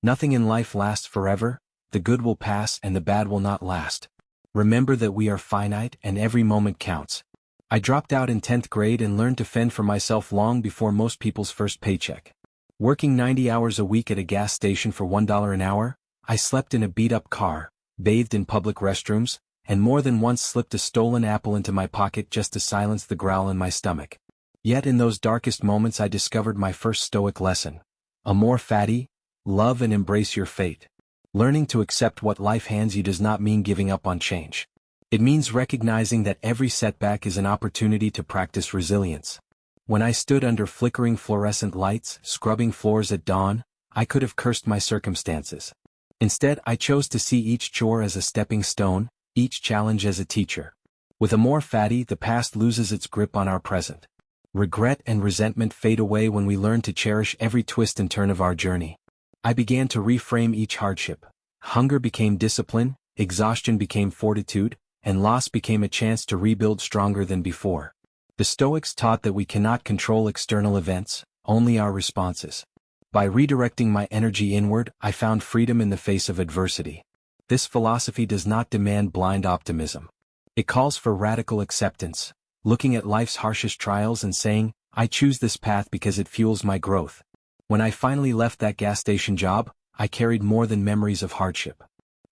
Nothing in life lasts forever, the good will pass and the bad will not last. Remember that we are finite and every moment counts. I dropped out in 10th grade and learned to fend for myself long before most people's first paycheck. Working 90 hours a week at a gas station for $1 an hour, I slept in a beat-up car, bathed in public restrooms, and more than once slipped a stolen apple into my pocket just to silence the growl in my stomach. Yet in those darkest moments I discovered my first Stoic lesson. Amor fati, love and embrace your fate. Learning to accept what life hands you does not mean giving up on change. It means recognizing that every setback is an opportunity to practice resilience. When I stood under flickering fluorescent lights, scrubbing floors at dawn, I could have cursed my circumstances. Instead, I chose to see each chore as a stepping stone, each challenge as a teacher. With amor fati, the past loses its grip on our present. Regret and resentment fade away when we learn to cherish every twist and turn of our journey. I began to reframe each hardship. Hunger became discipline, exhaustion became fortitude, and loss became a chance to rebuild stronger than before. The Stoics taught that we cannot control external events, only our responses. By redirecting my energy inward, I found freedom in the face of adversity. This philosophy does not demand blind optimism. It calls for radical acceptance, looking at life's harshest trials and saying, I choose this path because it fuels my growth. When I finally left that gas station job, I carried more than memories of hardship.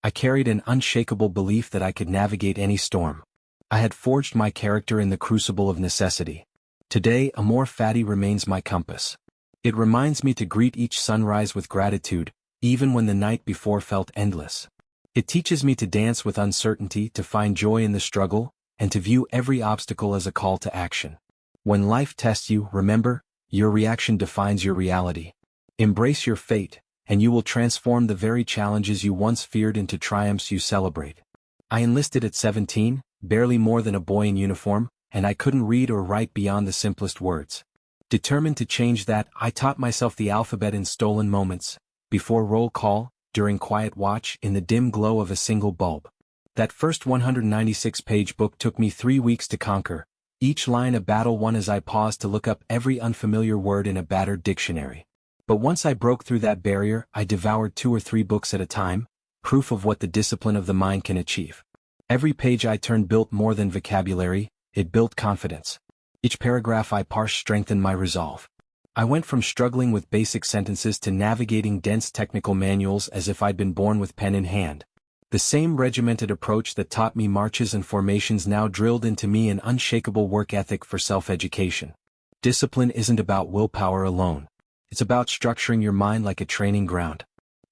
I carried an unshakable belief that I could navigate any storm. I had forged my character in the crucible of necessity. Today, amor fati remains my compass. It reminds me to greet each sunrise with gratitude, even when the night before felt endless. It teaches me to dance with uncertainty, to find joy in the struggle, and to view every obstacle as a call to action. When life tests you, remember, your reaction defines your reality. Embrace your fate, and you will transform the very challenges you once feared into triumphs you celebrate. I enlisted at 17, barely more than a boy in uniform, and I couldn't read or write beyond the simplest words. Determined to change that, I taught myself the alphabet in stolen moments, before roll call, during quiet watch, in the dim glow of a single bulb. That first 196-page book took me 3 weeks to conquer, each line a battle won as I paused to look up every unfamiliar word in a battered dictionary. But once I broke through that barrier, I devoured 2 or 3 books at a time, proof of what the discipline of the mind can achieve. Every page I turned built more than vocabulary, it built confidence. Each paragraph I parsed strengthened my resolve. I went from struggling with basic sentences to navigating dense technical manuals as if I'd been born with pen in hand. The same regimented approach that taught me marches and formations now drilled into me an unshakable work ethic for self-education. Discipline isn't about willpower alone. It's about structuring your mind like a training ground.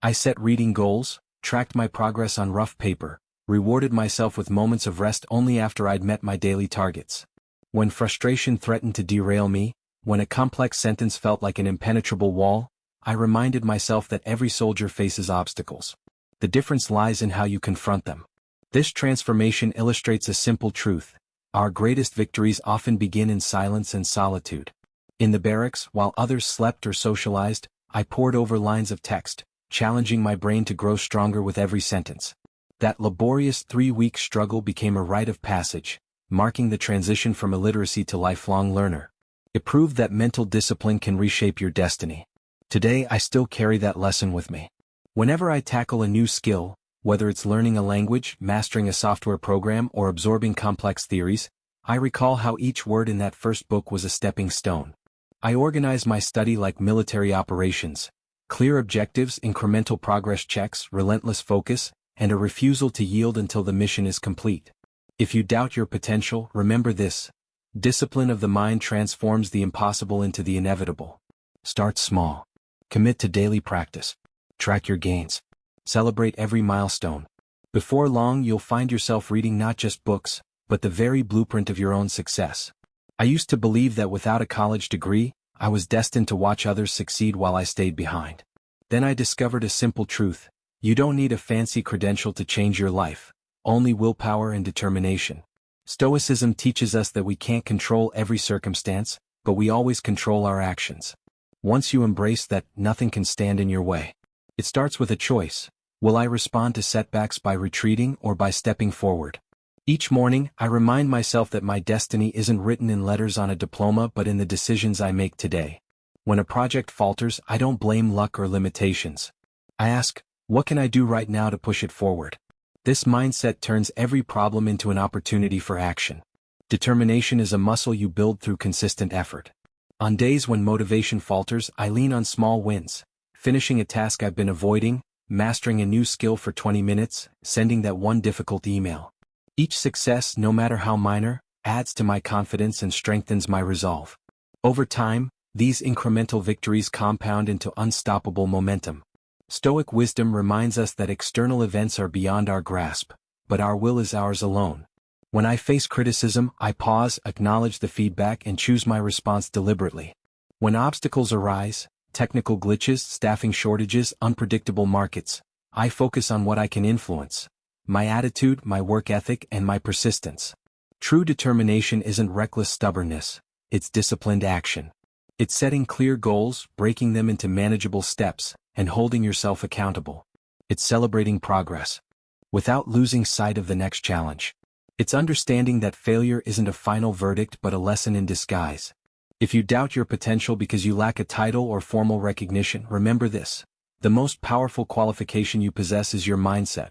I set reading goals, tracked my progress on rough paper, rewarded myself with moments of rest only after I'd met my daily targets. When frustration threatened to derail me, when a complex sentence felt like an impenetrable wall, I reminded myself that every soldier faces obstacles. The difference lies in how you confront them. This transformation illustrates a simple truth. Our greatest victories often begin in silence and solitude. In the barracks, while others slept or socialized, I pored over lines of text, challenging my brain to grow stronger with every sentence. That laborious 3-week struggle became a rite of passage, marking the transition from illiteracy to lifelong learner. It proved that mental discipline can reshape your destiny. Today I still carry that lesson with me. Whenever I tackle a new skill, whether it's learning a language, mastering a software program, or absorbing complex theories, I recall how each word in that first book was a stepping stone. I organize my study like military operations: clear objectives, incremental progress checks, relentless focus, and a refusal to yield until the mission is complete. If you doubt your potential, remember this: discipline of the mind transforms the impossible into the inevitable. Start small. Commit to daily practice. Track your gains. Celebrate every milestone. Before long, you'll find yourself reading not just books, but the very blueprint of your own success. I used to believe that without a college degree, I was destined to watch others succeed while I stayed behind. Then I discovered a simple truth: you don't need a fancy credential to change your life, only willpower and determination. Stoicism teaches us that we can't control every circumstance, but we always control our actions. Once you embrace that, nothing can stand in your way. It starts with a choice. Will I respond to setbacks by retreating or by stepping forward? Each morning, I remind myself that my destiny isn't written in letters on a diploma but in the decisions I make today. When a project falters, I don't blame luck or limitations. I ask, what can I do right now to push it forward? This mindset turns every problem into an opportunity for action. Determination is a muscle you build through consistent effort. On days when motivation falters, I lean on small wins, finishing a task I've been avoiding, mastering a new skill for 20 minutes, sending that one difficult email. Each success, no matter how minor, adds to my confidence and strengthens my resolve. Over time, these incremental victories compound into unstoppable momentum. Stoic wisdom reminds us that external events are beyond our grasp, but our will is ours alone. When I face criticism, I pause, acknowledge the feedback, and choose my response deliberately. When obstacles arise, technical glitches, staffing shortages, unpredictable markets, I focus on what I can influence: my attitude, my work ethic, and my persistence. True determination isn't reckless stubbornness, it's disciplined action. It's setting clear goals, breaking them into manageable steps, and holding yourself accountable. It's celebrating progress without losing sight of the next challenge. It's understanding that failure isn't a final verdict but a lesson in disguise. If you doubt your potential because you lack a title or formal recognition, remember this: the most powerful qualification you possess is your mindset.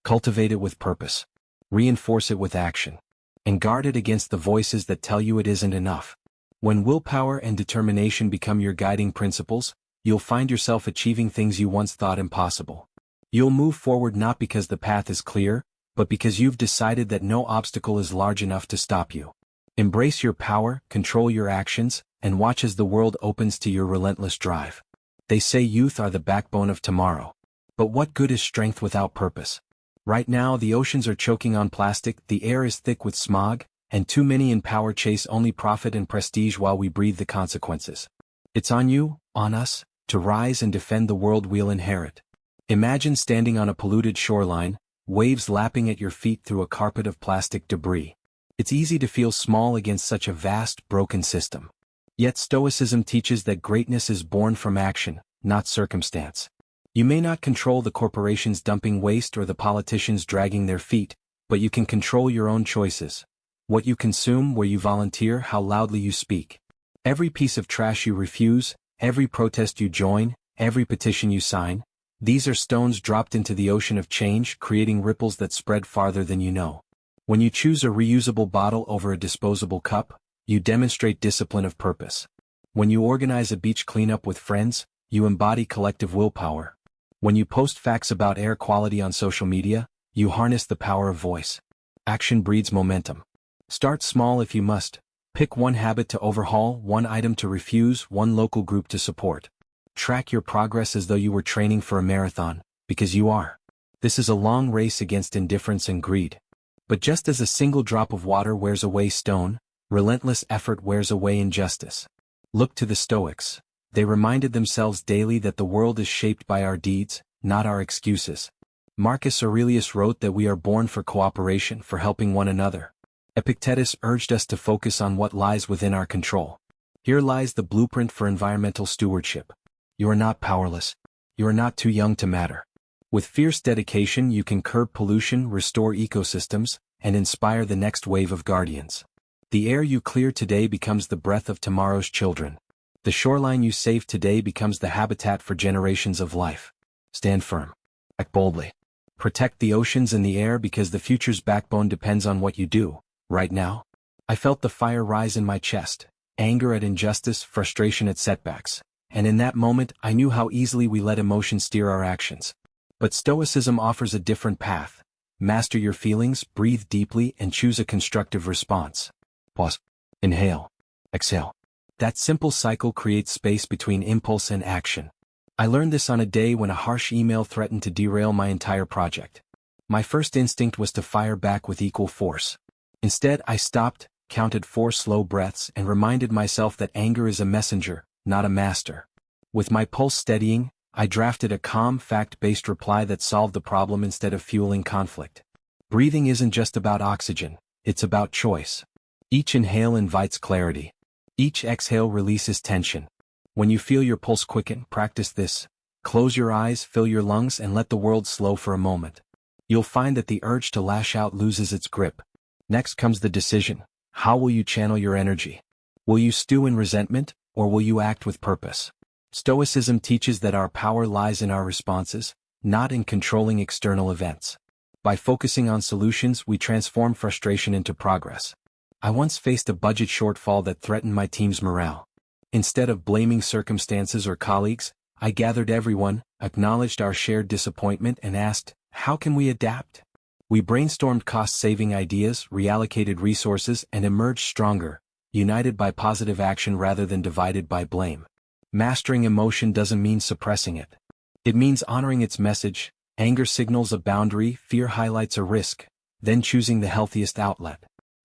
Cultivate it with purpose. Reinforce it with action. And guard it against the voices that tell you it isn't enough. When willpower and determination become your guiding principles, you'll find yourself achieving things you once thought impossible. You'll move forward not because the path is clear, but because you've decided that no obstacle is large enough to stop you. Embrace your power, control your actions, and watch as the world opens to your relentless drive. They say youth are the backbone of tomorrow. But what good is strength without purpose? Right now, the oceans are choking on plastic, the air is thick with smog, and too many in power chase only profit and prestige while we breathe the consequences. It's on you, on us, to rise and defend the world we'll inherit. Imagine standing on a polluted shoreline, waves lapping at your feet through a carpet of plastic debris. It's easy to feel small against such a vast, broken system. Yet Stoicism teaches that greatness is born from action, not circumstance. You may not control the corporations dumping waste or the politicians dragging their feet, but you can control your own choices. What you consume, where you volunteer, how loudly you speak. Every piece of trash you refuse, every protest you join, every petition you sign, these are stones dropped into the ocean of change, creating ripples that spread farther than you know. When you choose a reusable bottle over a disposable cup, you demonstrate discipline of purpose. When you organize a beach cleanup with friends, you embody collective willpower. When you post facts about air quality on social media, you harness the power of voice. Action breeds momentum. Start small if you must. Pick one habit to overhaul, one item to refuse, one local group to support. Track your progress as though you were training for a marathon, because you are. This is a long race against indifference and greed. But just as a single drop of water wears away stone, relentless effort wears away injustice. Look to the Stoics. They reminded themselves daily that the world is shaped by our deeds, not our excuses. Marcus Aurelius wrote that we are born for cooperation, for helping one another. Epictetus urged us to focus on what lies within our control. Here lies the blueprint for environmental stewardship. You are not powerless. You are not too young to matter. With fierce dedication, you can curb pollution, restore ecosystems, and inspire the next wave of guardians. The air you clear today becomes the breath of tomorrow's children. The shoreline you save today becomes the habitat for generations of life. Stand firm. Act boldly. Protect the oceans and the air, because the future's backbone depends on what you do, right now. I felt the fire rise in my chest, anger at injustice, frustration at setbacks. And in that moment, I knew how easily we let emotion steer our actions. But Stoicism offers a different path. Master your feelings, breathe deeply, and choose a constructive response. Pause. Inhale. Exhale. That simple cycle creates space between impulse and action. I learned this on a day when a harsh email threatened to derail my entire project. My first instinct was to fire back with equal force. Instead, I stopped, counted 4 slow breaths, and reminded myself that anger is a messenger, not a master. With my pulse steadying, I drafted a calm, fact-based reply that solved the problem instead of fueling conflict. Breathing isn't just about oxygen, it's about choice. Each inhale invites clarity. Each exhale releases tension. When you feel your pulse quicken, practice this. Close your eyes, fill your lungs, and let the world slow for a moment. You'll find that the urge to lash out loses its grip. Next comes the decision. How will you channel your energy? Will you stew in resentment, or will you act with purpose? Stoicism teaches that our power lies in our responses, not in controlling external events. By focusing on solutions, we transform frustration into progress. I once faced a budget shortfall that threatened my team's morale. Instead of blaming circumstances or colleagues, I gathered everyone, acknowledged our shared disappointment, and asked, how can we adapt? We brainstormed cost-saving ideas, reallocated resources, and emerged stronger, united by positive action rather than divided by blame. Mastering emotion doesn't mean suppressing it. It means honoring its message. Anger signals a boundary, fear highlights a risk, then choosing the healthiest outlet.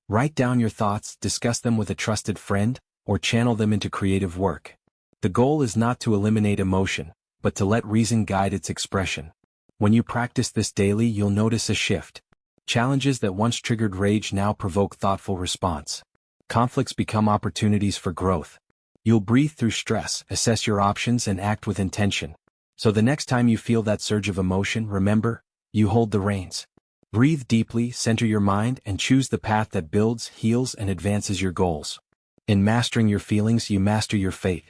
Write down your thoughts, discuss them with a trusted friend, or channel them into creative work. The goal is not to eliminate emotion, but to let reason guide its expression. When you practice this daily, you'll notice a shift. Challenges that once triggered rage now provoke thoughtful response. Conflicts become opportunities for growth. You'll breathe through stress, assess your options, and act with intention. So the next time you feel that surge of emotion, remember, you hold the reins. Breathe deeply, center your mind, and choose the path that builds, heals, and advances your goals. In mastering your feelings, you master your fate.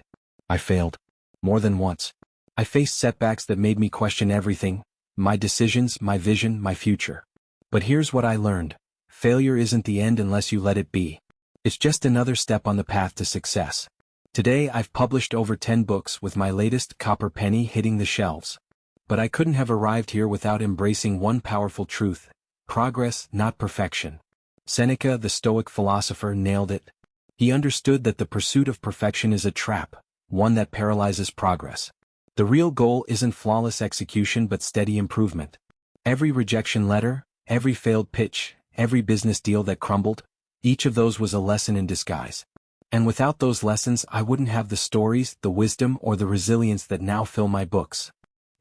I failed. More than once. I faced setbacks that made me question everything, my decisions, my vision, my future. But here's what I learned. Failure isn't the end unless you let it be. It's just another step on the path to success. Today I've published over 10 books, with my latest, Copper Penny, hitting the shelves. But I couldn't have arrived here without embracing one powerful truth: progress, not perfection. Seneca, the Stoic philosopher, nailed it. He understood that the pursuit of perfection is a trap, one that paralyzes progress. The real goal isn't flawless execution but steady improvement. Every rejection letter, every failed pitch, every business deal that crumbled, each of those was a lesson in disguise. And without those lessons, I wouldn't have the stories, the wisdom, or the resilience that now fill my books.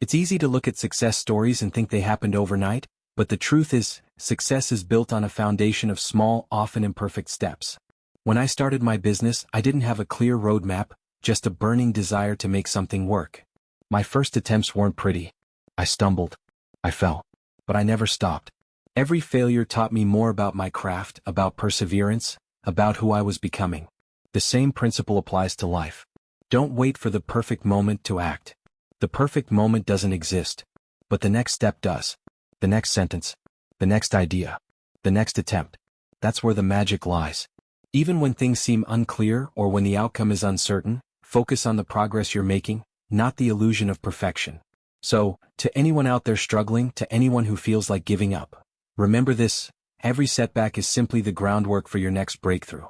It's easy to look at success stories and think they happened overnight, but the truth is, success is built on a foundation of small, often imperfect steps. When I started my business, I didn't have a clear roadmap, just a burning desire to make something work. My first attempts weren't pretty. I stumbled. I fell. But I never stopped. Every failure taught me more about my craft, about perseverance, about who I was becoming. The same principle applies to life. Don't wait for the perfect moment to act. The perfect moment doesn't exist. But the next step does. The next sentence. The next idea. The next attempt. That's where the magic lies. Even when things seem unclear or when the outcome is uncertain, focus on the progress you're making, not the illusion of perfection. So, to anyone out there struggling, to anyone who feels like giving up, remember this: every setback is simply the groundwork for your next breakthrough.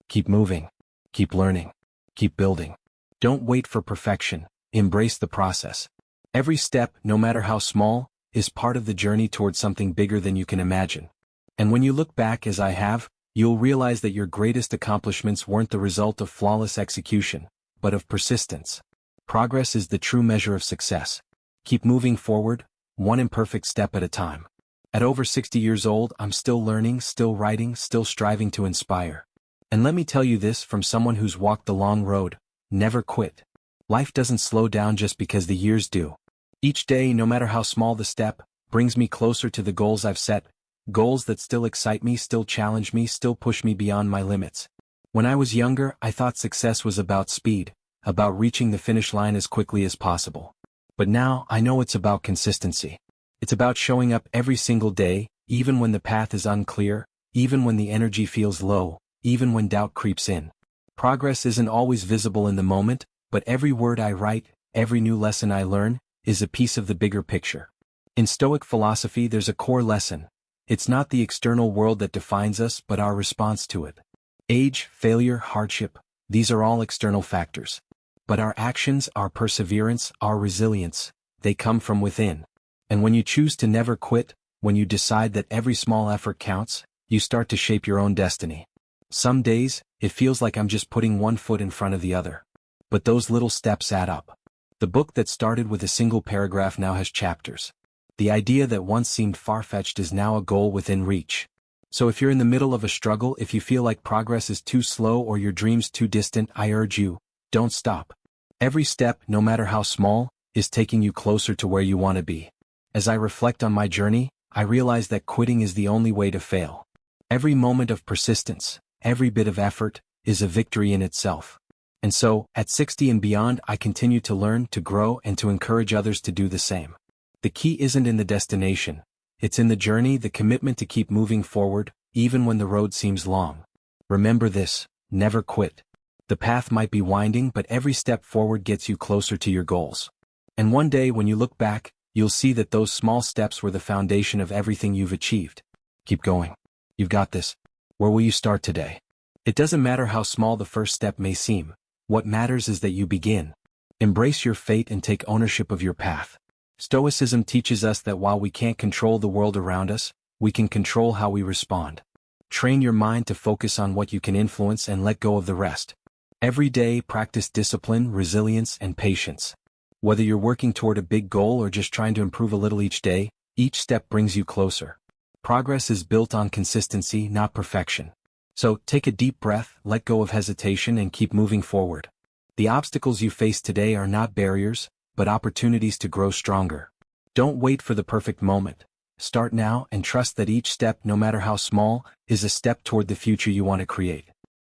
Keep moving. Keep learning. Keep building. Don't wait for perfection. Embrace the process. Every step, no matter how small, is part of the journey towards something bigger than you can imagine. And when you look back, as I have, you'll realize that your greatest accomplishments weren't the result of flawless execution, but of persistence. Progress is the true measure of success. Keep moving forward, one imperfect step at a time. At over 60 years old, I'm still learning, still writing, still striving to inspire. And let me tell you this from someone who's walked the long road: never quit. Life doesn't slow down just because the years do. Each day, no matter how small the step, brings me closer to the goals I've set, goals that still excite me, still challenge me, still push me beyond my limits. When I was younger, I thought success was about speed, about reaching the finish line as quickly as possible. But now, I know it's about consistency. It's about showing up every single day, even when the path is unclear, even when the energy feels low, even when doubt creeps in. Progress isn't always visible in the moment, but every word I write, every new lesson I learn, is a piece of the bigger picture. In Stoic philosophy, there's a core lesson. It's not the external world that defines us, but our response to it. Age, failure, hardship, these are all external factors. But our actions, our perseverance, our resilience, they come from within. And when you choose to never quit, when you decide that every small effort counts, you start to shape your own destiny. Some days, it feels like I'm just putting one foot in front of the other. But those little steps add up. The book that started with a single paragraph now has chapters. The idea that once seemed far-fetched is now a goal within reach. So if you're in the middle of a struggle, if you feel like progress is too slow or your dreams too distant, I urge you, don't stop. Every step, no matter how small, is taking you closer to where you want to be. As I reflect on my journey, I realize that quitting is the only way to fail. Every moment of persistence, every bit of effort, is a victory in itself. And so, at 60 and beyond, I continue to learn, to grow, and to encourage others to do the same. The key isn't in the destination. It's in the journey, the commitment to keep moving forward, even when the road seems long. Remember this: never quit. The path might be winding, but every step forward gets you closer to your goals. And one day when you look back, you'll see that those small steps were the foundation of everything you've achieved. Keep going. You've got this. Where will you start today? It doesn't matter how small the first step may seem. What matters is that you begin. Embrace your fate and take ownership of your path. Stoicism teaches us that while we can't control the world around us, we can control how we respond. Train your mind to focus on what you can influence and let go of the rest. Every day, practice discipline, resilience, and patience. Whether you're working toward a big goal or just trying to improve a little each day, each step brings you closer. Progress is built on consistency, not perfection. So, take a deep breath, let go of hesitation, and keep moving forward. The obstacles you face today are not barriers, but opportunities to grow stronger. Don't wait for the perfect moment. Start now and trust that each step, no matter how small, is a step toward the future you want to create.